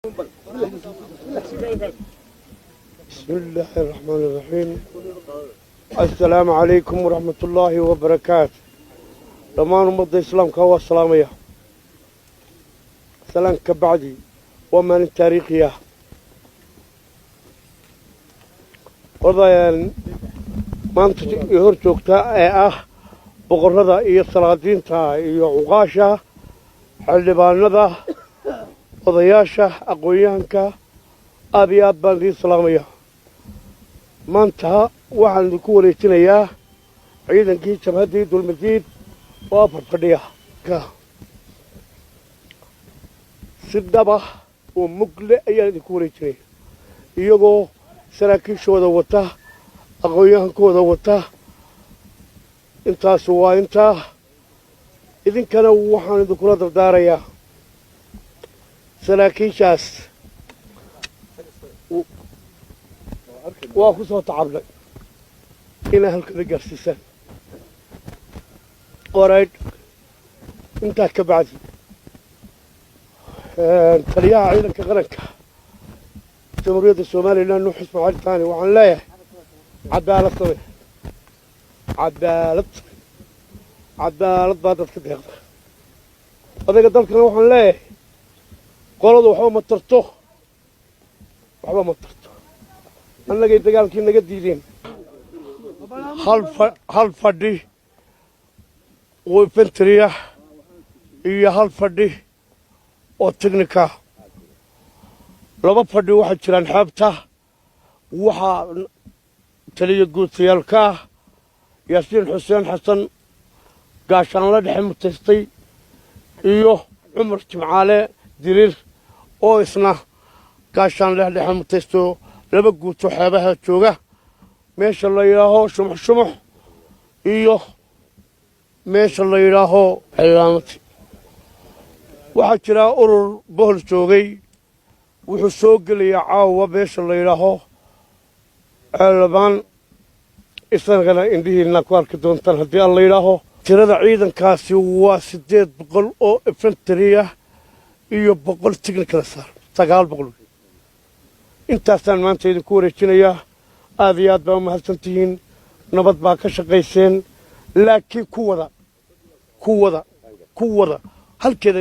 بسم الله الرحمن الرحيم. السلام عليكم ورحمة الله وبركاته. لما نمضي إسلام كوا السلامية سلام كبعدي ومن التاريخية وضعين ما أنت يهرتوكتا بقرة إيه السلاطين تا إيه عقاشة حلبان ذا odayaasha aqoonyahanka aad iyo aad baan idiin salaamaya maanta waxaan idinku wareejinayaa ciidankii jabhaddii dulmadiid oo afar fadhiya si dhaba oo mugle ayaan idinku wareejinaya iyagoo saraakiishooda wata aqoonyahankooda wata intaas waa intaa idinkana waxaan idinkula dardaarayaa saraakiishaas waa ku soo tacabnay inay halkada gaarsiisaan qoraydh intaa ka bacdi taliyaha ciidanka qaranka jamhuuriyadda somalilan nuux ismaaciil taani waxaan leeyahay cadaalad samee cadaalad baa dadka deeqda odayga dalkana waxaan leeyahay qoladu waxba ma tarto annagay dagaalkii naga diideen hal fadhi oo infantry iyo hal fadhi oo technica laba fadhi waxaa jiraan xeebta waxaa taliya guutayaalka yaasiin xuseen xasan gaashaanla dhexe mutaystay iyo cumar jimcaale diriir oo isna gaashaan dhexe mutaysto laba guuto xeebaha jooga meesha la yidhaaho shumux iyo meesha la yidhaaho cilaamati waxaa jira urur bohol joogay wuxuu soo gelayaa caawa meesha la yidhaaho ceelabaan isagana indhihiina ku arki doontaan haddii aan la yidhaaho tirada ciidankaasi waa 800 oo infantry iyo 100 technical saar 900 intaasaan maanta idinku wareejinayaa aad iyo aad baa u mahadsantihiin nabad baa ka shaqayseen laakiin ku wada halkeeda